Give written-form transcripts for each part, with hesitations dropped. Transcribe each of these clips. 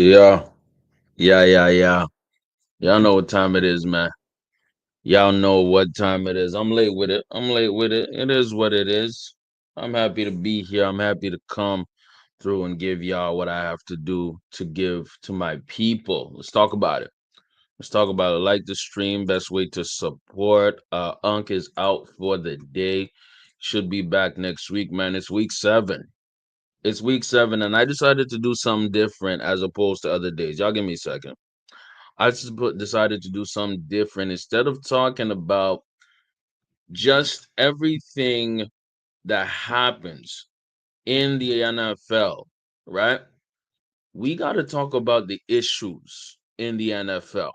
Yeah, yeah. Y'all know what time it is, man. Y'all know what time it is. I'm late with it. I'm late with it. It is what it is. I'm happy to be here. I'm happy to come through and give y'all what I have to do to give to my people. Let's talk about it. Let's talk about it. Like the stream, best way to support. Unk is out for the day. Should be back next week, man. It's week 7. It's week 7, and I decided to do something different as opposed to other days. Y'all give me a second. Decided to do something different instead of talking about just everything that happens in the NFL, right? We got to talk about the issues in the NFL,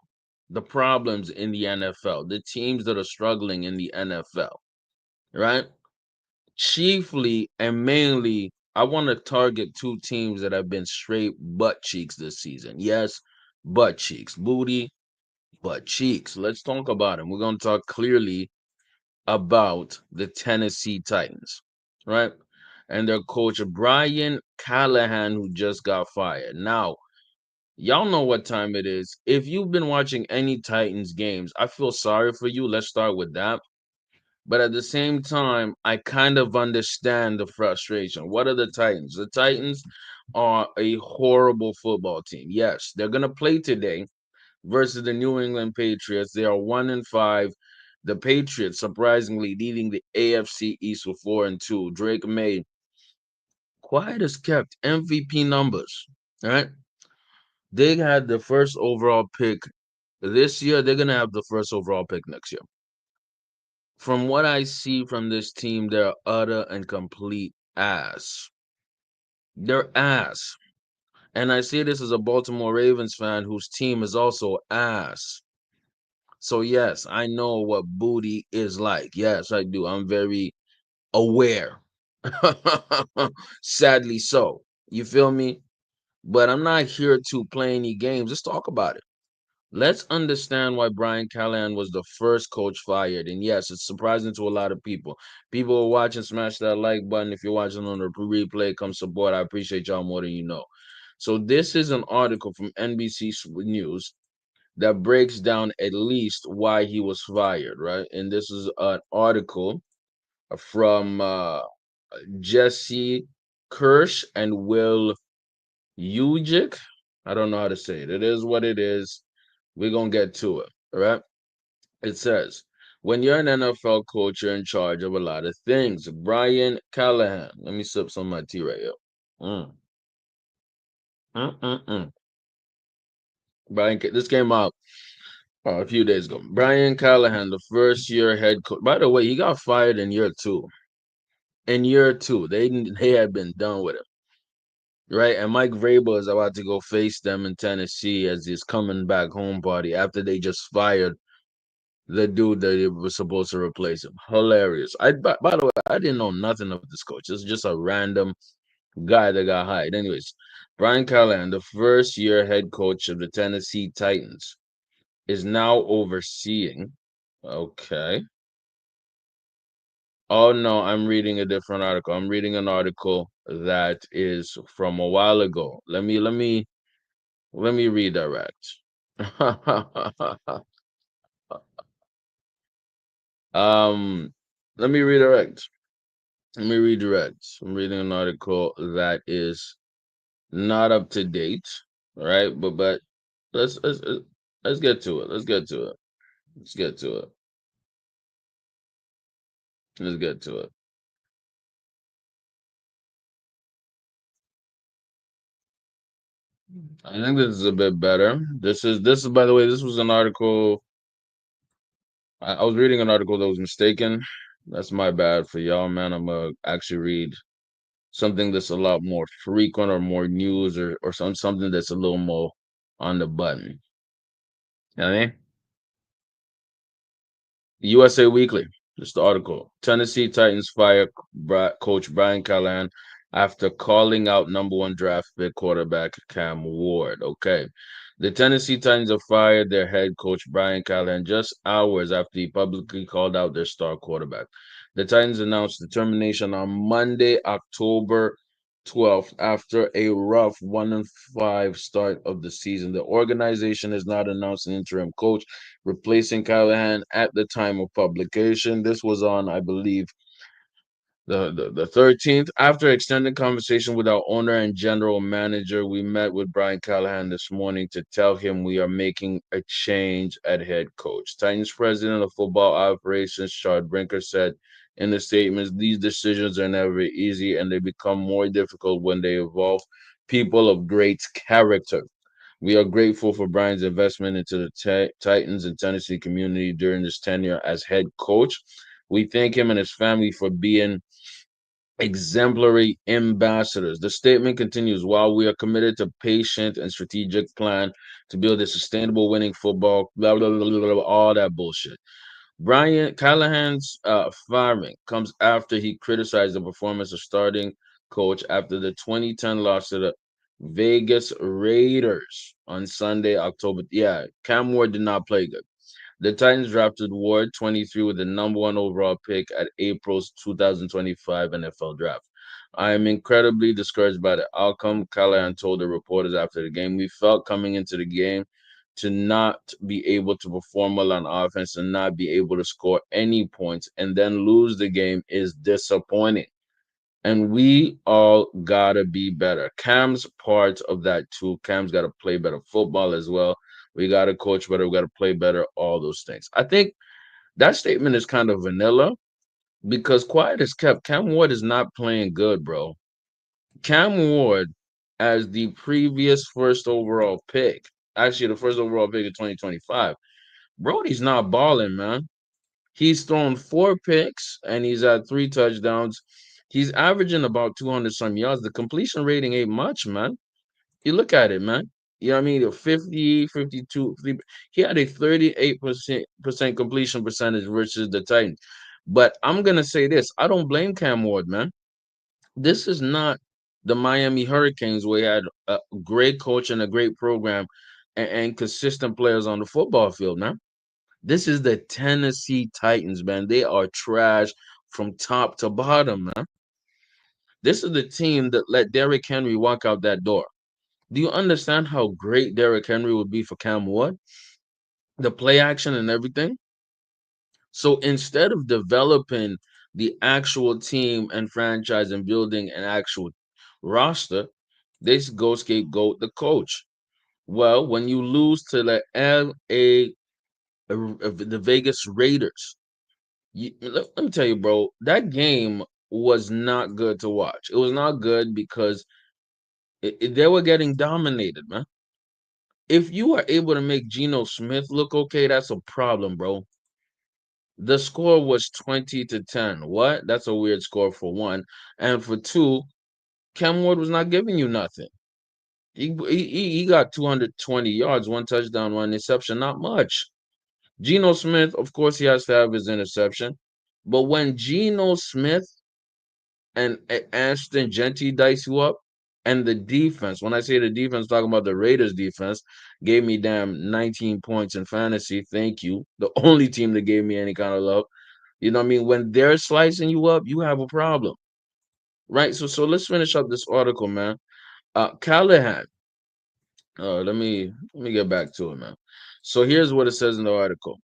the problems in the NFL, the teams that are struggling in the NFL, right? Chiefly and mainly, I want to target two teams that have been straight butt cheeks this season. Yes, butt cheeks, booty, but cheeks, let's talk about him. We're going to talk clearly about the Tennessee Titans, right? And their coach, Brian Callahan, who just got fired. Now, y'all know what time it is. If you've been watching any Titans games, I feel sorry for you. Let's start with that. But at the same time, I kind of understand the frustration. What are the Titans? The Titans are a horrible football team. Yes, they're going to play today versus the New England Patriots. They are 1-5. The Patriots surprisingly leading the AFC East with 4-2. Drake May, quiet as kept, MVP numbers. All right. They had the first overall pick this year. They're gonna have the first overall pick next year. From what I see from this team, they're utter and complete ass. They're ass. And I say this as a Baltimore Ravens fan whose team is also ass. So yes, I know what booty is like. Yes, I do. I'm very aware. Sadly so. You feel me? But I'm not here to play any games. Let's talk about it. Let's understand why Brian Callahan was the first coach fired. And yes, it's surprising to a lot of people. People are watching, smash that like button. If you're watching on the replay, come support. I appreciate y'all more than you know. So this is an article from NBC News that breaks down at least why he was fired, right? And this is an article from Jesse Kirsch and Will Ujic. I don't know how to say it. It is what it is. We're going to get to it, all right? It says, when you're an NFL coach, you're in charge of a lot of things. Brian Callahan. Let me sip some of my tea right here. Mm. Mm-mm-mm. This came out a few days ago. Brian Callahan, the first year head coach. By the way, he got fired in year 2. In year 2, they had been done with him, right? And Mike Vrabel is about to go face them in Tennessee as his coming back home party after they just fired the dude that was supposed to replace him. Hilarious. By the way, I didn't know nothing of this coach. It's just a random guy that got hired. Anyways, Brian Callahan, the first year head coach of the Tennessee Titans, is now overseeing. Okay. Oh no, I'm reading a different article. I'm reading an article that is from a while ago. Let me redirect. um Let me redirect. Let me redirect. I'm reading an article that is not up to date, right? But let's get to it. Let's get to it. Let's get to it. Let's get to it. I think this is a bit better. This is by the way, this was an article. I was reading an article that was mistaken. That's my bad for y'all, man. I'm gonna actually read something that's a lot more frequent or more news or something that's a little more on the button. You know what I mean? USA Weekly, just the article. Tennessee Titans fire coach Brian Callahan after calling out number 1 draft pick quarterback Cam Ward. Okay. The Tennessee Titans have fired their head coach Brian Callahan just hours after he publicly called out their star quarterback. The Titans announced the termination on Monday, October 12th after a rough 1-5 start of the season. The organization has not announced an interim coach replacing Callahan at the time of publication. This was on, I believe, the 13th. After extended conversation with our owner and general manager, we met with Brian Callahan this morning to tell him we are making a change at head coach. Titans president of football operations, Chad Brinker, said in the statements, these decisions are never easy and they become more difficult when they involve people of great character. We are grateful for Brian's investment into the Titans and Tennessee community during his tenure as head coach. We thank him and his family for being exemplary ambassadors. The statement continues, while we are committed to patient and strategic plan to build a sustainable winning football, blah, blah, blah, blah, blah, all that bullshit. Brian Callahan's firing comes after he criticized the performance of starting coach after the 2010 loss to the Vegas Raiders on Sunday, October. Yeah, Cam Ward did not play good. The Titans drafted Ward 23 with the number one overall pick at April's 2025 NFL draft. I am incredibly discouraged by the outcome, Callahan told the reporters after the game. We felt coming into the game to not be able to perform well on offense and not be able to score any points and then lose the game is disappointing. And we all gotta be better. Cam's part of that too. Cam's got to play better football as well. We got to coach better. We got to play better. All those things. I think that statement is kind of vanilla because quiet is kept. Cam Ward is not playing good, bro. Cam Ward, as the previous first overall pick, actually the first overall pick of 2025, Brody's not balling, man. He's thrown four picks and he's had three touchdowns. He's averaging about 200 some yards. The completion rating ain't much, man. You look at it, man. You know what I mean? 50, 52. He had a 38% completion percentage versus the Titans. But I'm going to say this. I don't blame Cam Ward, man. This is not the Miami Hurricanes where he had a great coach and a great program and consistent players on the football field, man. This is the Tennessee Titans, man. They are trash from top to bottom, man. This is the team that let Derrick Henry walk out that door. Do you understand how great Derrick Henry would be for Cam Ward? The play action and everything. So instead of developing the actual team and franchise and building an actual roster, they go scapegoat the coach. Well, when you lose to the the Vegas Raiders, let me tell you, bro, that game was not good to watch. It was not good because they were getting dominated, man. If you are able to make Geno Smith look okay, that's a problem, bro. The score was 20-10. What? That's a weird score for one. And for two, Cam Ward was not giving you nothing. He got 220 yards, one touchdown, one interception, not much. Geno Smith, of course, he has to have his interception. But when Geno Smith and Ashton Genty dice you up, and the defense, when I say the defense, talking about the Raiders defense, gave me damn 19 points in fantasy. Thank you. The only team that gave me any kind of love. You know what I mean? When they're slicing you up, you have a problem. Right? So let's finish up this article, man. Callahan. Let me get back to it, man. So here's what it says in the article.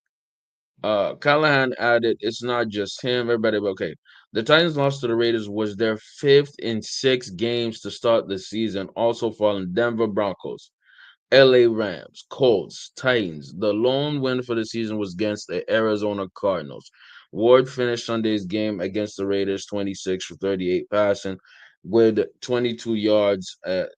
Callahan added, it's not just him, everybody, but okay. The Titans lost to the Raiders was their fifth in 6 games to start the season, also falling Denver Broncos, LA Rams, Colts, Titans. The lone win for the season was against the Arizona Cardinals. Ward finished Sunday's game against the Raiders 26 for 38 passing with 22 yards,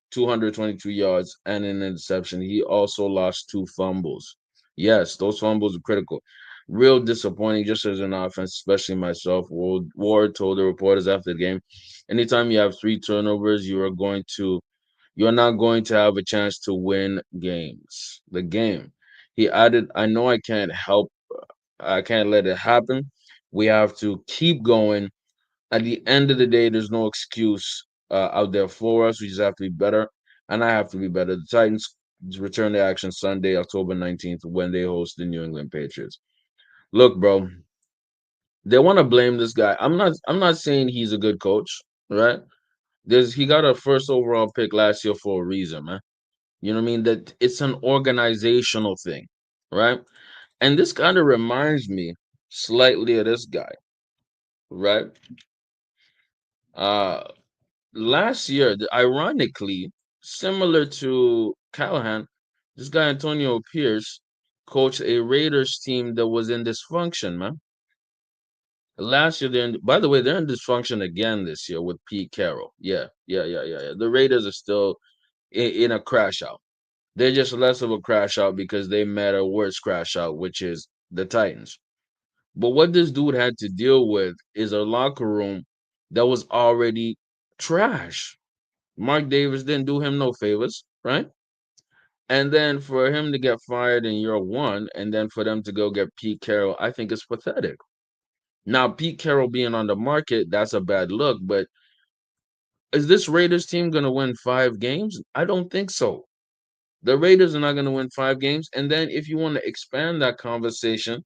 222 yards, and an interception. He also lost 2 fumbles. Yes, those fumbles are critical. Real disappointing just as an offense, especially myself. Ward told the reporters after the game, anytime you have 3 turnovers, you're not going to have a chance to win games. The game. He added, I can't let it happen. We have to keep going. At the end of the day, there's no excuse out there for us. We just have to be better. And I have to be better. The Titans return to action Sunday, October 19th, when they host the New England Patriots. Look, bro, they want to blame this guy. I'm not saying he's a good coach, right? He got a first overall pick last year for a reason, man. You know what I mean? That it's an organizational thing, right? And this kind of reminds me slightly of this guy, right? Uh Last year, ironically, similar to Callahan, this guy Antonio Pierce coached a Raiders team that was in dysfunction, man. Last year, by the way, they're in dysfunction again this year with Pete Carroll. Yeah. The Raiders are still in a crash out. They're just less of a crash out because they met a worse crash out, which is the Titans. But what this dude had to deal with is a locker room that was already trash. Mark Davis didn't do him no favors, right? And then for him to get fired in year one, and then for them to go get Pete Carroll, I think it's pathetic. Now, Pete Carroll being on the market, that's a bad look, but is this Raiders team going to win 5 games? I don't think so. The Raiders are not going to win 5 games. And then if you want to expand that conversation,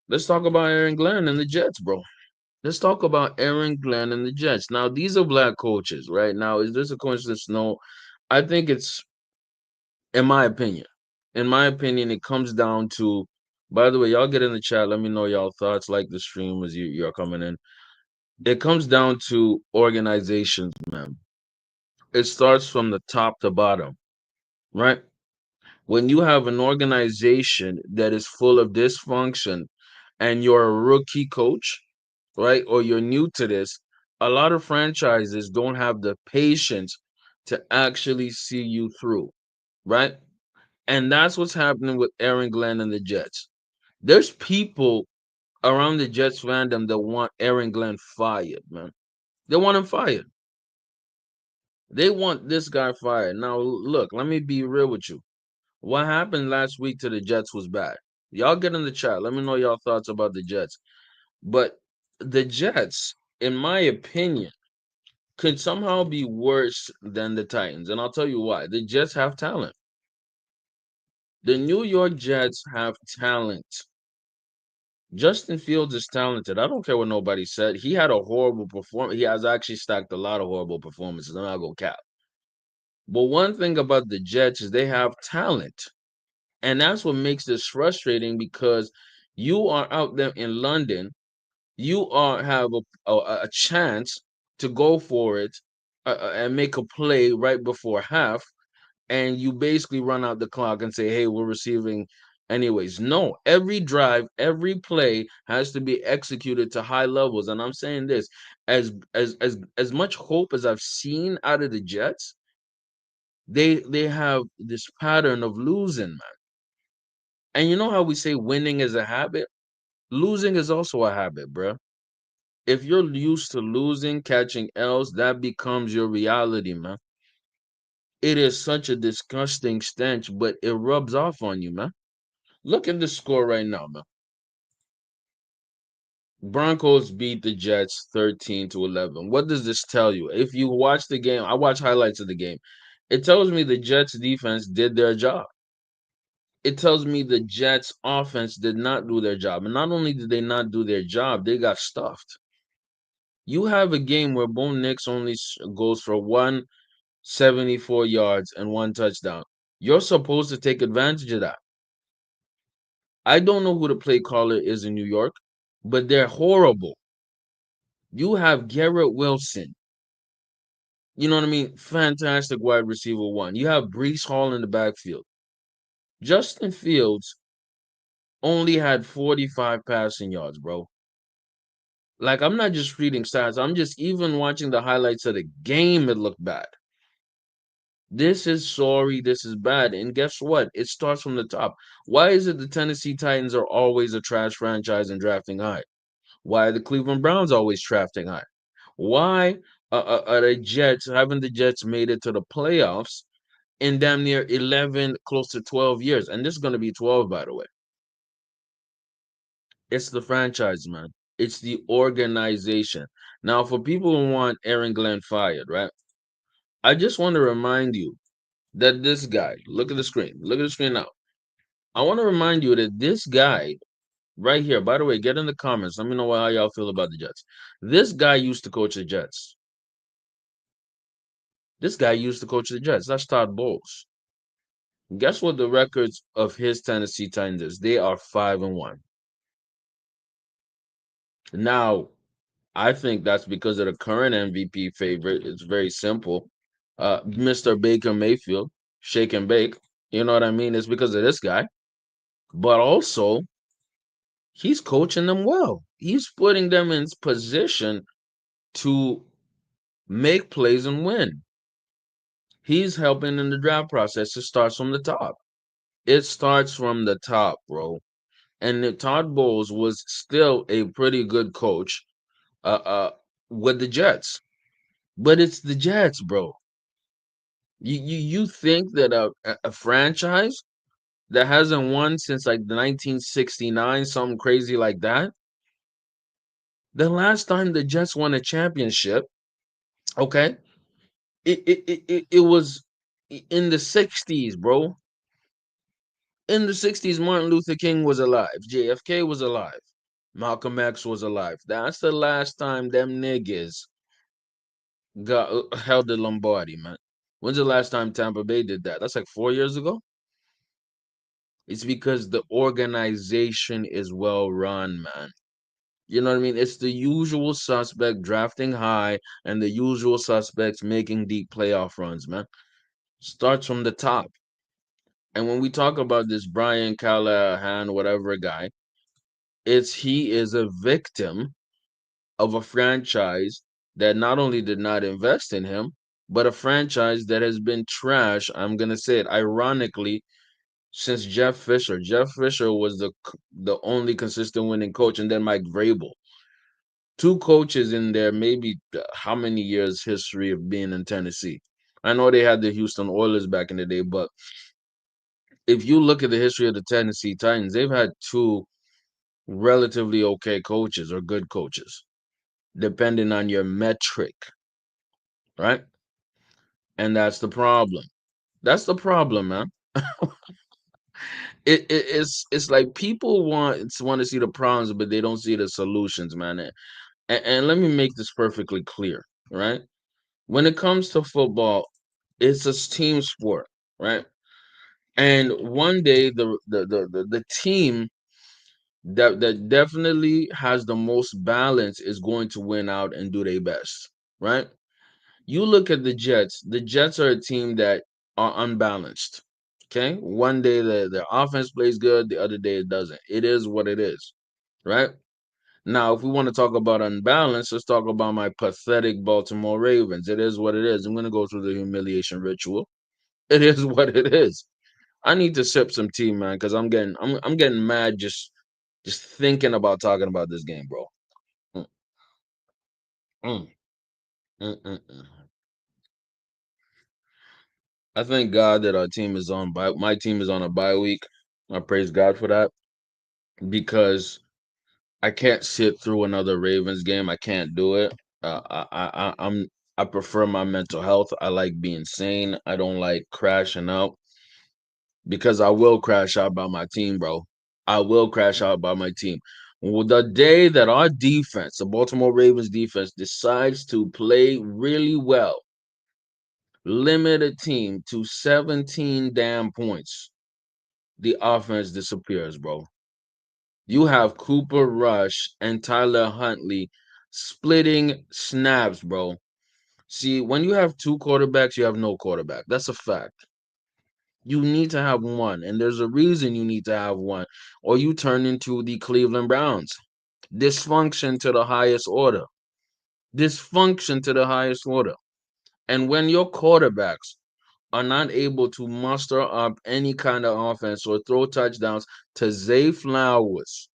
let's talk about Aaron Glenn and the Jets, bro. Let's talk about Aaron Glenn and the Jets. Now, these are black coaches, right? Now, is this a coincidence? No. I think it's, in my opinion, it comes down to, by the way, y'all get in the chat. Let me know y'all thoughts, like the stream as you're coming in. It comes down to organizations, man. It starts from the top to bottom, right? When you have an organization that is full of dysfunction and you're a rookie coach, right? Or you're new to this, a lot of franchises don't have the patience to actually see you through, right? And that's what's happening with Aaron Glenn and the Jets. There's people around the Jets fandom that want Aaron Glenn fired, man. They want him fired. They want this guy fired. Now, look, let me be real with you. What happened last week to the Jets was bad. Y'all get in the chat. Let me know y'all thoughts about the Jets. But the Jets, in my opinion, could somehow be worse than the Titans. And I'll tell you why. The Jets have talent. The New York Jets have talent. Justin Fields is talented. I don't care what nobody said. He had a horrible performance. He has actually stacked a lot of horrible performances. I'm not going to cap. But one thing about the Jets is they have talent. And that's what makes this frustrating because you are out there in London. You have a chance to go for it and make a play right before half, and you basically run out the clock and say, "Hey, we're receiving." Anyways, no, every drive, every play has to be executed to high levels. And I'm saying this as much hope as I've seen out of the Jets, they have this pattern of losing, man. And you know how we say winning is a habit? Losing is also a habit, bro. If you're used to losing, catching L's, that becomes your reality, man. It is such a disgusting stench, but it rubs off on you, man. Look at the score right now, man. Broncos beat the Jets 13-11. What does this tell you? If you watch the game, I watch highlights of the game. It tells me the Jets defense did their job. It tells me the Jets offense did not do their job. And not only did they not do their job, they got stuffed. You have a game where Bo Nix only goes for 174 yards and 1 touchdown. You're supposed to take advantage of that. I don't know who the play caller is in New York, but they're horrible. You have Garrett Wilson. You know what I mean? Fantastic wide receiver one. You have Brees Hall in the backfield. Justin Fields only had 45 passing yards, bro. Like, I'm not just reading stats. I'm just even watching the highlights of the game. It looked bad. This is sorry. This is bad. And guess what? It starts from the top. Why is it the Tennessee Titans are always a trash franchise and drafting high? Why are the Cleveland Browns always drafting high? Why are the Jets, haven't the Jets made it to the playoffs in damn near 11, close to 12 years? And this is going to be 12, by the way. It's the franchise, man. It's the organization. Now, for people who want Aaron Glenn fired, right? I just want to remind you that this guy, look at the screen. Look at the screen now. I want to remind you that this guy right here, by the way, get in the comments. Let me know how y'all feel about the Jets. This guy used to coach the Jets. This guy used to coach the Jets. That's Todd Bowles. Guess what the records of his Tennessee Titans is? They are 5-1. Now, I think that's because of the current MVP favorite. It's very simple. Mr. Baker Mayfield, shake and bake. You know what I mean? It's because of this guy. But also, he's coaching them well. He's putting them in position to make plays and win. He's helping in the draft process. It starts from the top. It starts from the top, bro. And Todd Bowles was still a pretty good coach uh, uh, with the Jets. But it's the Jets, bro. You think that a franchise that hasn't won since like the 1969, something crazy like that. The last time the Jets won a championship, okay, it was in the 60s, bro. In the 60s, Martin Luther King was alive, JFK was alive, Malcolm X was alive. That's the last time them niggas got held the Lombardi, man. When's the last time Tampa Bay did that? That's like 4 years ago. It's because the organization is well run, man. You know what I mean? It's the usual suspect drafting high and the usual suspects making deep playoff runs, man. Starts from the top. And when we talk about this Brian Callahan, whatever guy, he is a victim of a franchise that not only did not invest in him, but a franchise that has been trash. I'm gonna say it ironically since Jeff Fisher. Jeff Fisher was the only consistent winning coach, and then Mike Vrabel. Two coaches in there, maybe how many years history of being in Tennessee. I know they had the Houston Oilers back in the day, but if you look at the history of the Tennessee Titans, they've had two relatively okay coaches or good coaches, depending on your metric, right? And that's the problem. That's the problem, man. It's like people want to see the problems, but they don't see the solutions, man. And let me make this perfectly clear, right? When it comes to football, it's a team sport, right? And one day the team that definitely has the most balance is going to win out and do their best, right? You look at the Jets. The Jets are a team that are unbalanced. Okay, one day their offense plays good, the other day it doesn't. It is what it is, right? Now, if we want to talk about unbalance, let's talk about my pathetic Baltimore Ravens. It is what it is. I'm going to go through the humiliation ritual. It is what it is. I need to sip some tea, man, because I'm getting mad just thinking about talking about this game, bro. Mm, mm, mm. I thank God that our team is on my team is on a bye week. I praise God for that because I can't sit through another Ravens game. I can't do it. I prefer my mental health. I like being sane. I don't like crashing out because I will crash out by my team, bro. I will crash out by my team. Well, the day that our defense, the Baltimore Ravens defense, decides to play really well, limit a team to 17 damn points, the offense disappears, bro. You have Cooper Rush and Tyler Huntley splitting snaps, bro. See, when you have two quarterbacks, you have no quarterback. That's a fact. You need to have one, and there's a reason you need to have one, or you turn into the Cleveland Browns. Dysfunction to the highest order. Dysfunction to the highest order. And when your quarterbacks are not able to muster up any kind of offense or throw touchdowns to Zay Flowers,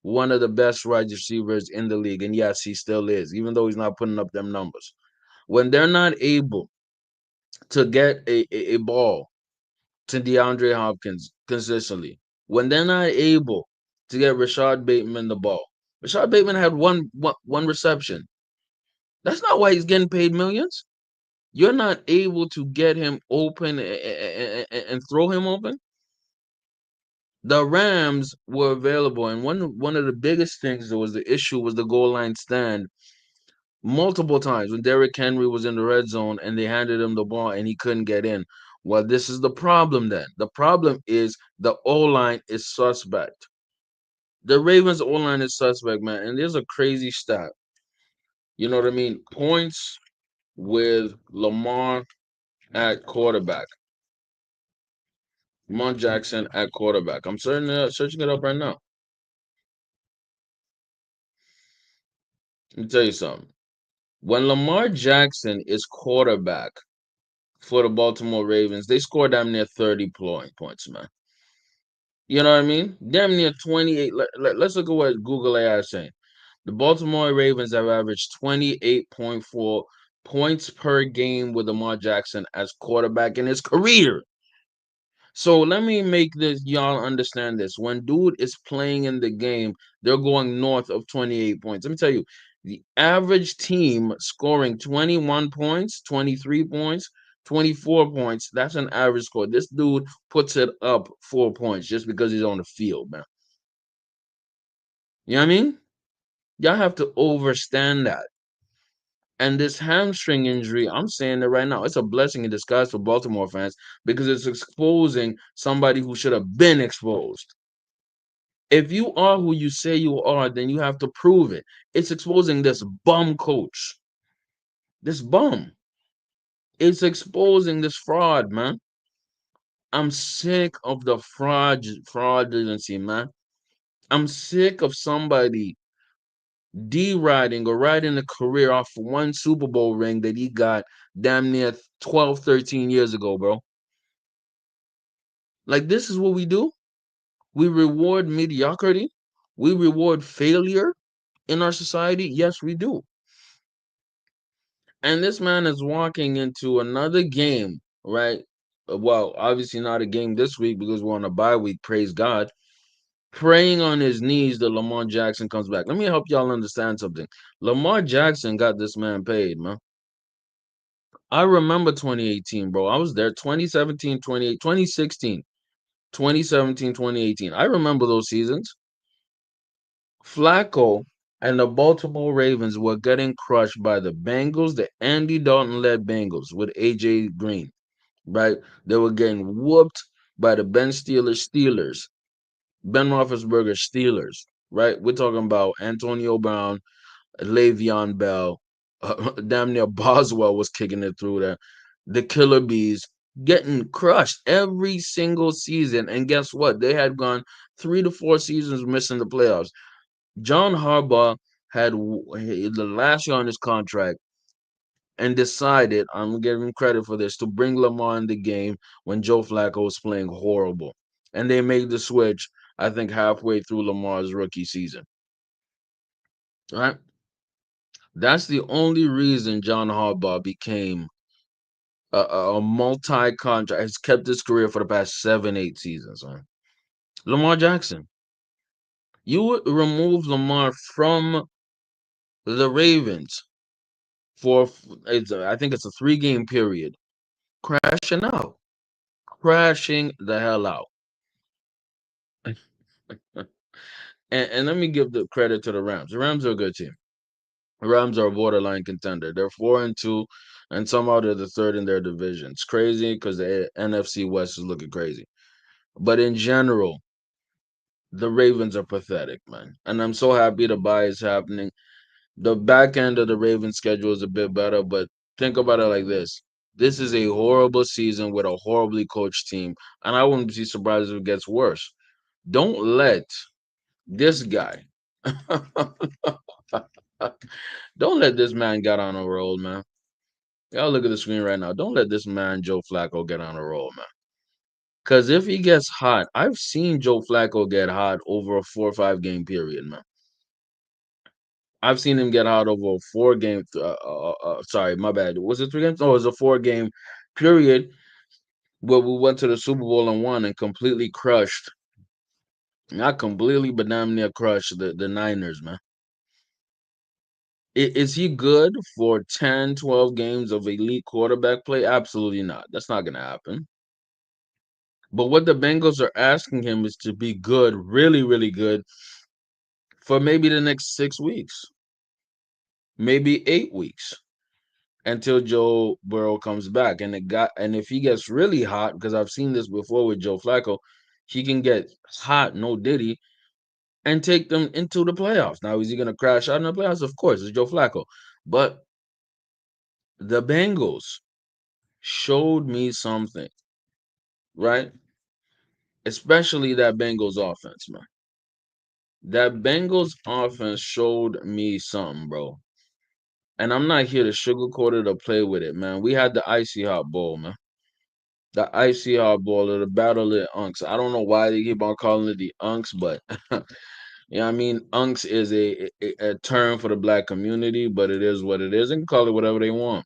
one of the best wide receivers in the league. And yes, he still is, even though he's not putting up them numbers. When they're not able to get a ball to DeAndre Hopkins consistently, when they're not able to get Rashad Bateman the ball, Rashad Bateman had one reception. That's not why he's getting paid millions. You're not able to get him open and throw him open. The Rams were available, and one of the biggest things that was the issue was the goal line stand multiple times when Derrick Henry was in the red zone and they handed him the ball and he couldn't get in. Well, this is the problem then. The problem is the O line is suspect. The Ravens O line is suspect, man. And there's a crazy stat. You know what I mean? Points with Lamar at quarterback. Lamar Jackson at quarterback. I'm searching it up right now. Let me tell you something. When Lamar Jackson is quarterback for the Baltimore Ravens, they score damn near 30 points, man. You know what I mean? Damn near 28. Let's look at what Google AI is saying. The Baltimore Ravens have averaged 28.4 points per game with Lamar Jackson as quarterback in his career. So let me make this y'all understand this. When dude is playing in the game, they're going north of 28 points. Let me tell you, the average team scoring 21 points, 23 points, 24 points, that's an average score. This dude puts it up 4 points just because he's on the field, man. You know what I mean? Y'all have to understand that. And this hamstring injury, I'm saying it right now, it's a blessing in disguise for Baltimore fans because it's exposing somebody who should have been exposed. If you are who you say you are, then you have to prove it. It's exposing this bum coach. This bum. It's exposing this fraud, man. I'm sick of the fraudulency, man. I'm sick of somebody deriding or riding a career off one Super Bowl ring that he got damn near 12, 13 years ago, bro. Like, this is what we do. We reward mediocrity. We reward failure in our society. Yes, we do. And this man is walking into another game, right? Well, obviously not a game this week because we're on a bye week, praise God. Praying on his knees that Lamar Jackson comes back. Let me help y'all understand something. Lamar Jackson got this man paid, man. I remember 2018, bro. I was there 2017, 2016, 2017, 2018. I remember those seasons. Flacco and the Baltimore Ravens were getting crushed by the Bengals, the Andy Dalton led Bengals with AJ Green, right? They were getting whooped by the Steelers, Ben Roethlisberger Steelers, right? We're talking about Antonio Brown, Le'Veon Bell, damn near Boswell was kicking it through there. The Killer Bees getting crushed every single season. And guess what? They had gone 3 to 4 seasons missing the playoffs. John Harbaugh had the last year on his contract and decided, I'm giving him credit for this, to bring Lamar in the game when Joe Flacco was playing horrible. And they made the switch, I think, halfway through Lamar's rookie season. Right? That's the only reason John Harbaugh became a multi-contract, has kept his career for the past 7, 8 seasons. Right? Lamar Jackson. You would remove Lamar from the Ravens for I think it's a 3 game period. Crashing out. Crashing the hell out. And let me give the credit to the Rams. The Rams are a good team. The Rams are a borderline contender. They're 4-2, and somehow they're the third in their division. It's crazy because the NFC West is looking crazy. But in general, the Ravens are pathetic, man. And I'm so happy the bye is happening. The back end of the Ravens schedule is a bit better, but think about it like this. This is a horrible season with a horribly coached team, and I wouldn't be surprised if it gets worse. Don't let this guy don't let this man get on a roll, man. Y'all look at the screen right now. Don't let this man Joe Flacco get on a roll, man. Because if he gets hot, I've seen Joe Flacco get hot over a 4 or 5 game period, man. I've seen him get hot over a 4 game. Sorry, my bad. Was it 3 games? No, it was a 4 game period where we went to the Super Bowl and won and completely crushed. Not completely, but damn near crushed the Niners, man. Is he good for 10, 12 games of elite quarterback play? Absolutely not. That's not going to happen. But what the Bengals are asking him is to be good, really, really good, for maybe the next 6 weeks. maybe 8 weeks until Joe Burrow comes back. And if he gets really hot, because I've seen this before with Joe Flacco, he can get hot, no diddy, and take them into the playoffs. Now, is he going to crash out in the playoffs? Of course, it's Joe Flacco. But the Bengals showed me something, right? Especially that Bengals offense, man. That Bengals offense showed me something, bro. And I'm not here to sugarcoat it or play with it, man. We had the icy hot bowl, man. The icy hot bowl or the battle of the unks. I don't know why they keep on calling it the unks, but yeah, I mean, unks is a term for the black community, but it is what it is. They can call it whatever they want.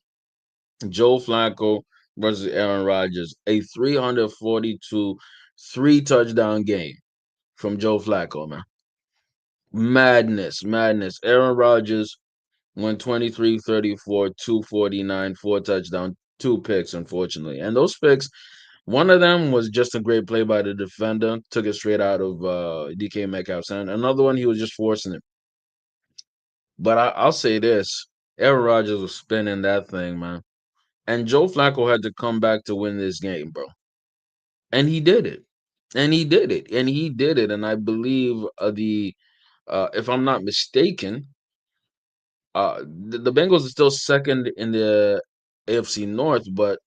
Joe Flacco versus Aaron Rodgers, a 342 3 touchdown game from Joe Flacco, man. Madness, madness. Aaron Rodgers went 23-34, 249, 4 touchdown, 2 picks, unfortunately. And those picks, one of them was just a great play by the defender, took it straight out of DK Metcalf's hand. Another one, he was just forcing it. But I'll say this, Aaron Rodgers was spinning that thing, man. And Joe Flacco had to come back to win this game, bro. And he did it. And he did it. And he did it. And I believe if I'm not mistaken, the Bengals are still second in the AFC North, but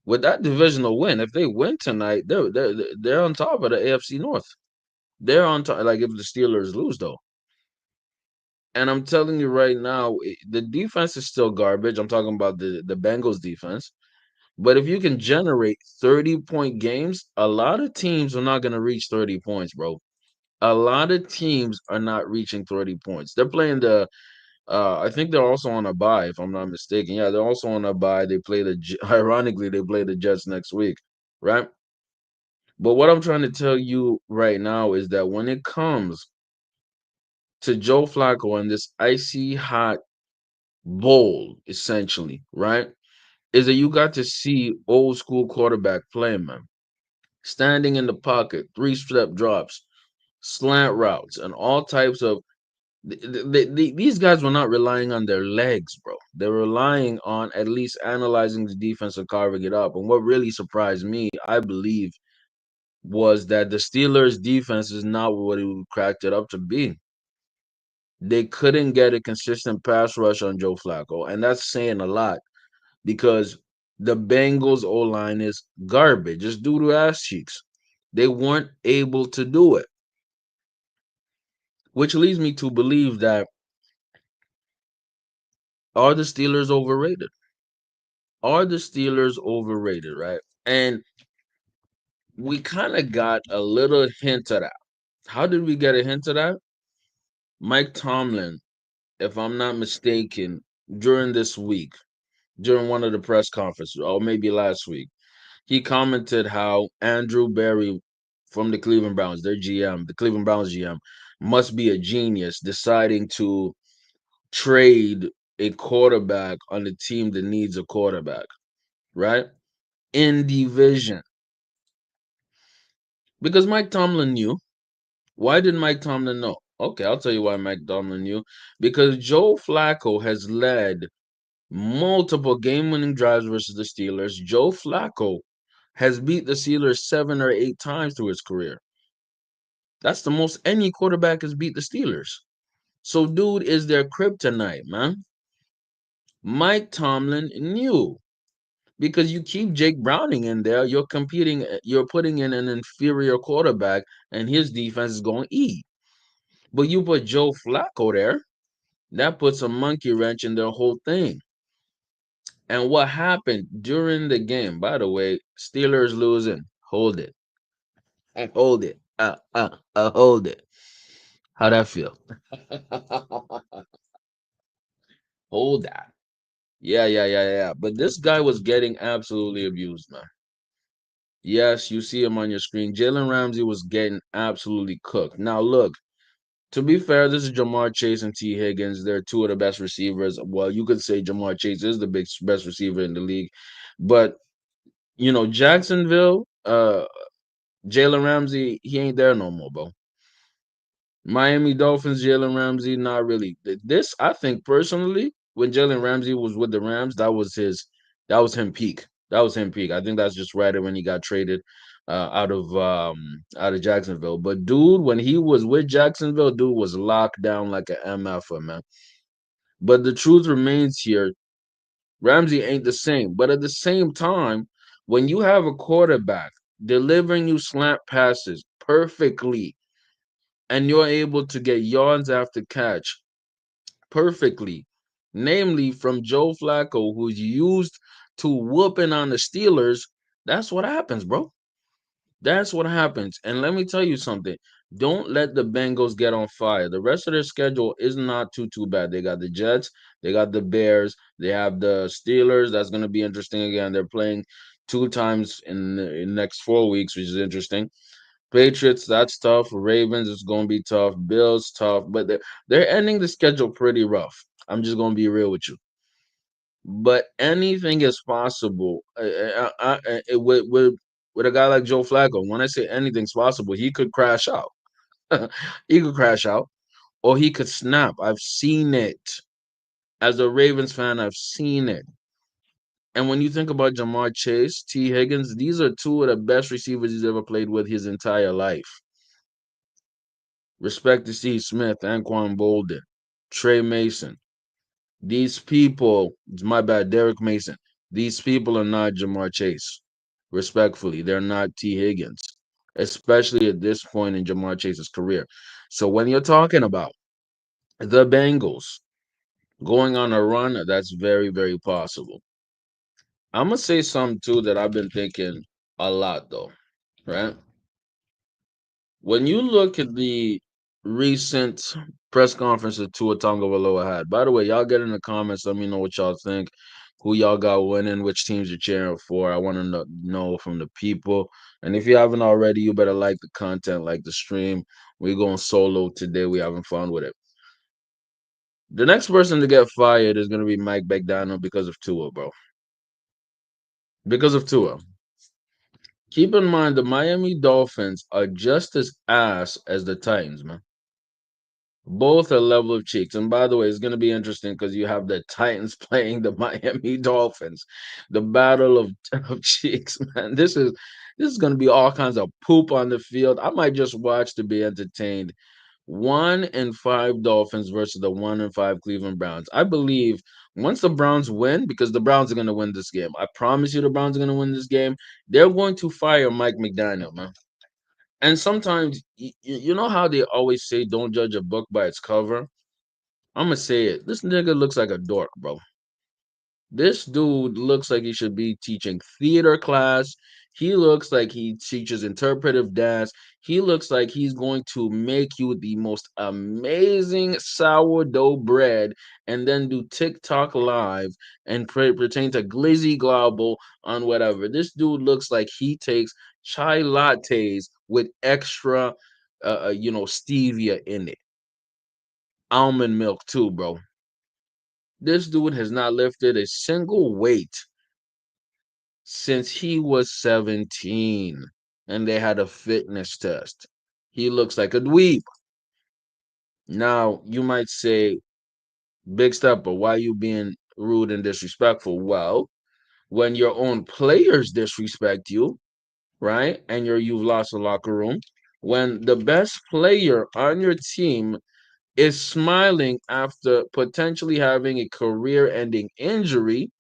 with that divisional win, if they win tonight, they're on top of the AFC North. They're on top. Like if the Steelers lose, though, and I'm telling you right now, the defense is still garbage. I'm talking about the Bengals defense. But if you can generate 30-point games, a lot of teams are not going to reach 30 points, bro. A lot of teams are not reaching 30 points. They're playing I think they're also on a bye, if I'm not mistaken. Yeah, they're also on a bye. They play ironically, they play the Jets next week, right? But what I'm trying to tell you right now is that when it comes to Joe Flacco and this icy hot bowl, essentially, right? Is that you got to see old school quarterback play, man. Standing in the pocket, 3-step drops, slant routes, and all types of. These guys were not relying on their legs, bro. They're relying on at least analyzing the defense and carving it up. And what really surprised me, I believe, was that the Steelers' defense is not what it cracked it up to be. They couldn't get a consistent pass rush on Joe Flacco, and that's saying a lot because the Bengals O line is garbage. It's due to ass cheeks. They weren't able to do it, which leads me to believe that are the Steelers overrated? Are the Steelers overrated, right? And we kind of got a little hint of that. How did we get a hint of that? Mike Tomlin, if I'm not mistaken, during this week, during one of the press conferences, or maybe last week, he commented how Andrew Berry from the Cleveland Browns, their GM, the Cleveland Browns GM, must be a genius deciding to trade a quarterback on a team that needs a quarterback, right? In division. Because Mike Tomlin knew. Why did Mike Tomlin know? Okay, I'll tell you why Mike Tomlin knew. Because Joe Flacco has led multiple game-winning drives versus the Steelers. Joe Flacco has beat the Steelers 7 or 8 times through his career. That's the most any quarterback has beat the Steelers. So, dude is their kryptonite, man. Mike Tomlin knew because you keep Jake Browning in there, you're competing, you're putting in an inferior quarterback, and his defense is going to eat. But you put Joe Flacco there, that puts a monkey wrench in their whole thing. And what happened during the game, by the way, Steelers losing. Hold it. Hold it. Hold it. How that feel? Hold that. Yeah. But this guy was getting absolutely abused, man. Yes, you see him on your screen. Jalen Ramsey was getting absolutely cooked. Now, look, to be fair, this is Jamar Chase and T. Higgins. They're two of the best receivers. Well, you could say Jamar Chase is the best receiver in the league. But, Jacksonville, Jalen Ramsey, he ain't there no more, bro. Miami Dolphins, Jalen Ramsey, not really. This, I think personally, when Jalen Ramsey was with the Rams, that was him peak. That was him peak. I think that's just right when he got traded out of Jacksonville. But dude, when he was with Jacksonville, dude was locked down like an MFer, man. But the truth remains here, Ramsey ain't the same. But at the same time, when you have a quarterback delivering you slant passes perfectly, and you're able to get yards after catch perfectly, namely from Joe Flacco, who's used to whooping on the Steelers, that's what happens, bro. That's what happens. And let me tell you something. Don't let the Bengals get on fire. The rest of their schedule is not too bad. They got the Jets, they got the Bears, they have the Steelers. That's going to be interesting again. They're playing two times in the next 4 weeks, which is interesting. Patriots, that's tough. Ravens, it's going to be tough. Bills, tough. But they're ending the schedule pretty rough. I'm just going to be real with you. But anything is possible with a guy like Joe Flacco. When I say anything's possible, he could crash out. He could crash out or he could snap. I've seen it. As a Ravens fan, I've seen it. And when you think about Jamar Chase, T. Higgins, these are two of the best receivers he's ever played with his entire life. Respect to Steve Smith, Anquan Bolden, Trey Mason. These people, it's my bad, Derek Mason. These people are not Jamar Chase. Respectfully, they're not T. Higgins, especially at this point in Jamar Chase's career. So when you're talking about the Bengals going on a run, that's very possible. I'm gonna say something too that I've been thinking a lot though, right? When you look at the recent press conference that Tua Tagovailoa had, by the way, y'all get in the comments. Let me know what y'all think. Who y'all got winning? Which teams you're cheering for? I want to know from the people. And if you haven't already, you better like the content, like the stream. We're going solo today. We having fun with it. The next person to get fired is going to be Mike McDaniel because of Tua, bro. Because of Tua. Keep in mind the Miami Dolphins are just as ass as the Titans, man. Both are level of cheeks. And by the way, it's going to be interesting because you have the Titans playing the Miami Dolphins. The battle of cheeks, man. This is going to be all kinds of poop on the field. I might just watch to be entertained. 1-5 Dolphins versus the 1-5 Cleveland Browns. I believe once the Browns win, because the Browns are going to win this game. I promise you the Browns are going to win this game. They're going to fire Mike McDaniel, man. And sometimes, you know how they always say, don't judge a book by its cover? I'm going to say it. This nigga looks like a dork, bro. This dude looks like he should be teaching theater class. He looks like he teaches interpretive dance. He looks like he's going to make you the most amazing sourdough bread and then do TikTok live and pertain to glizzy globble on whatever. This dude looks like he takes chai lattes with extra, stevia in it. Almond milk too, bro. This dude has not lifted a single weight since he was 17 and they had a fitness test. He looks like a dweeb. Now, you might say, Big Stepper, why you being rude and disrespectful? Well, when your own players disrespect you, right? And you've lost the locker room, when the best player on your team is smiling after potentially having a career-ending injury,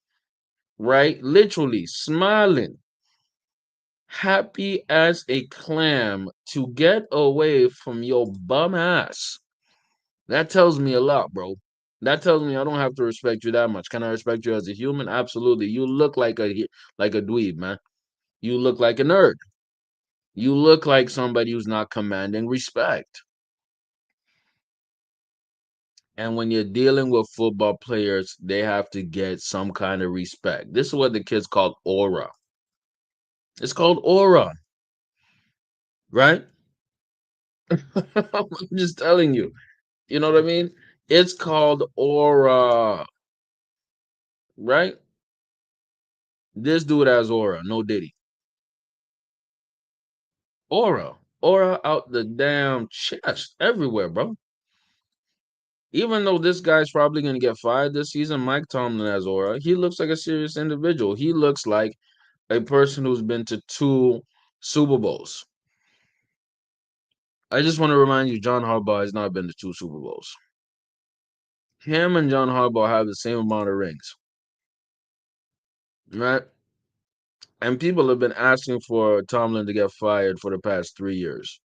right? Literally smiling, happy as a clam to get away from your bum ass. That tells me a lot, bro. That tells me I don't have to respect you that much. Can I respect you as a human? Absolutely. You look like a dweeb, man. You look like a nerd. You look like somebody who's not commanding respect. And when you're dealing with football players, they have to get some kind of respect. This is what the kids call aura. It's called aura, right? I'm just telling you. You know what I mean? It's called aura, right? This dude has aura, no Diddy. Aura. Aura out the damn chest everywhere, bro. Even though this guy's probably going to get fired this season, Mike Tomlin has aura. He looks like a serious individual. He looks like a person who's been to 2 Super Bowls. I just want to remind you, John Harbaugh has not been to 2 Super Bowls. Him and John Harbaugh have the same amount of rings, right? And people have been asking for Tomlin to get fired for the past 3 years.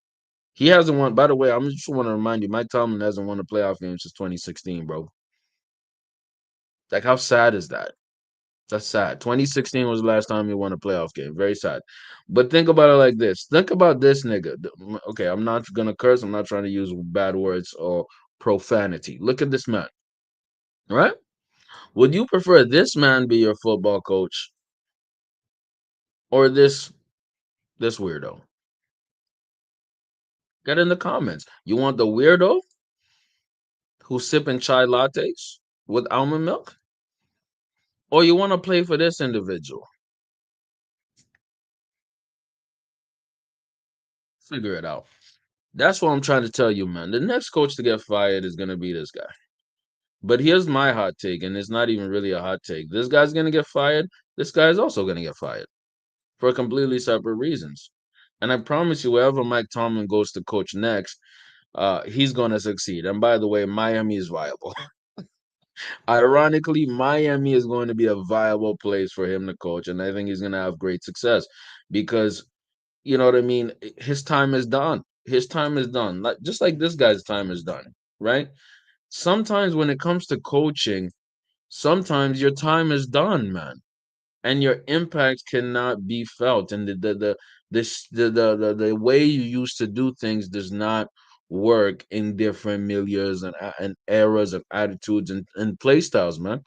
He hasn't won. By the way, I just want to remind you, Mike Tomlin hasn't won a playoff game since 2016, bro. Like, how sad is that? That's sad. 2016 was the last time he won a playoff game. Very sad. But think about it like this. Think about this nigga. Okay, I'm not gonna curse. I'm not trying to use bad words or profanity. Look at this man, right? Would you prefer this man be your football coach or this weirdo? Get in the comments. You want the weirdo who's sipping chai lattes with almond milk? Or you want to play for this individual? Figure it out. That's what I'm trying to tell you, man. The next coach to get fired is going to be this guy. But here's my hot take, and it's not even really a hot take. This guy's going to get fired. This guy is also going to get fired for completely separate reasons. And I promise you, wherever Mike Tomlin goes to coach next, he's going to succeed. And by the way, Miami is viable. Ironically, Miami is going to be a viable place for him to coach, and I think he's going to have great success because, you know what I mean? His time is done. His time is done. Just like this guy's time is done, right? Sometimes when it comes to coaching, sometimes your time is done, man, and your impact cannot be felt, and the way you used to do things does not work in different milieus and eras of attitudes and play styles, man.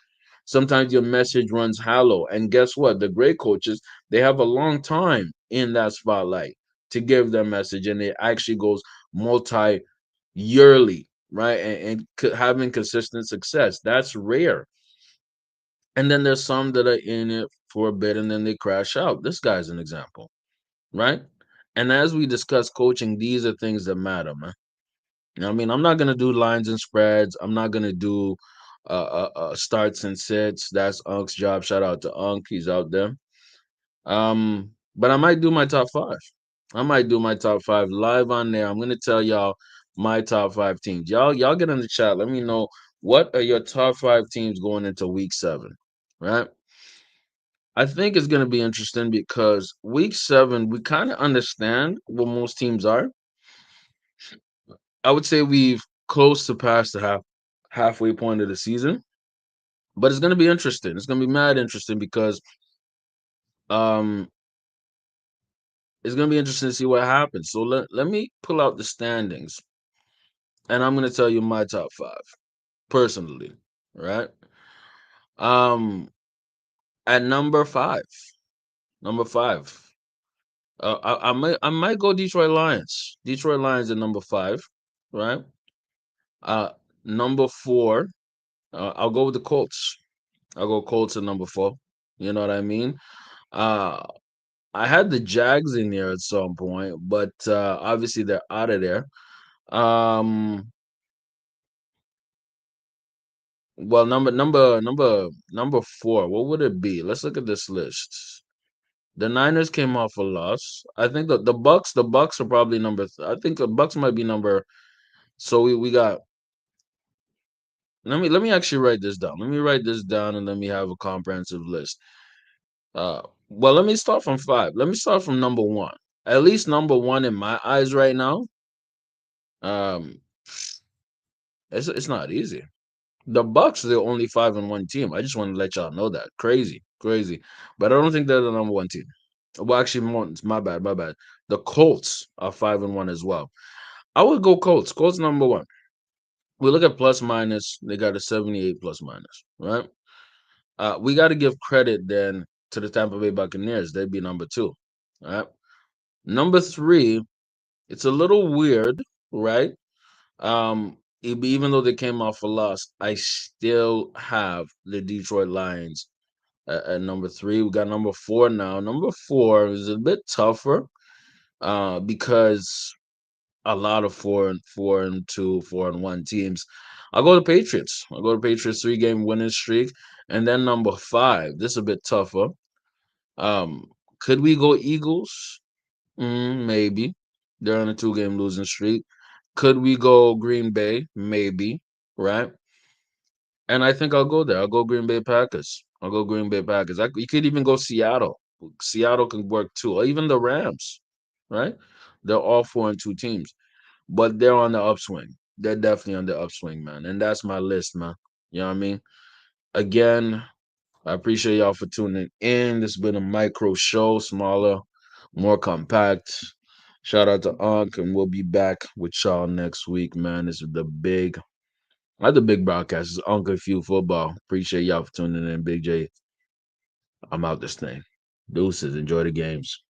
Sometimes your message runs hollow, and guess what? The great coaches, they have a long time in that spotlight to give their message, and it actually goes multi yearly, right? And having consistent success, that's rare. And then there's some that are in it for a bit and then they crash out. This guy's an example, right? And as we discuss coaching, these are things that matter, man. You know what I mean? I'm not gonna do lines and spreads. I'm not gonna do starts and sits. That's Unk's job. Shout out to Unk. He's out there. But I might do my top five. I might do my top five live on there. I'm gonna tell y'all my top five teams. Y'all get in the chat. Let me know what are your top five teams going into week 7, right? I think it's gonna be interesting because week 7 we kind of understand what most teams are. I would say we've close to past the halfway point of the season, but it's gonna be interesting. It's gonna be mad interesting because um it's gonna be interesting to see what happens. So let me pull out the standings, and I'm gonna tell you my top five personally, right? Um, at number five, I might go Detroit Lions. Detroit Lions at number 5, right? Uh, number 4, I'll go with the Colts. I'll go Colts at number 4. You know what I mean? Uh, I had the Jags in there at some point, but obviously they're out of there. Um, well, number 4. What would it be? Let's look at this list. The Niners came off a loss. I think the Bucks are probably I think the Bucks might be number. So we got. Let me actually write this down. Let me write this down and let me have a comprehensive list. Well, let me start from 5. Let me start from number 1. At least number 1 in my eyes right now. Um, it's not easy. The Bucks are the only 5-1 team. I just want to let y'all know that. Crazy, crazy. But I don't think they're the number 1 team. Well, actually, my bad, my bad. The Colts are 5-1 as well. I would go Colts. Colts number 1. We look at plus minus. They got a 78 plus minus, right? We got to give credit then to the Tampa Bay Buccaneers. They'd be number 2, right? Number 3, it's a little weird, right? Even though they came off a loss, I still have the Detroit Lions at number 3. We got number 4 now. Number 4 is a bit tougher because a lot of 4-2, 4-1 teams. I'll go to Patriots. I'll go to Patriots 3-game winning streak. And then number five, this is a bit tougher. Um, could we go Eagles? Maybe. They're on a 2-game losing streak. Could we go Green Bay? Maybe. Right. And I think I'll go there. I'll go Green Bay Packers. I'll go Green Bay Packers. You could even go Seattle. Seattle can work too, or even the Rams, right? They're all 4-2 teams, but they're on the upswing. They're definitely on the upswing, man. And that's my list, man. You know what I mean? Again, I appreciate y'all for tuning in. This has been a micro show, smaller, more compact. Shout out to Unc, and we'll be back with y'all next week, man. This is the big broadcast. It's Uncle Few Football. Appreciate y'all for tuning in, Big J. I'm out this thing. Deuces. Enjoy the games.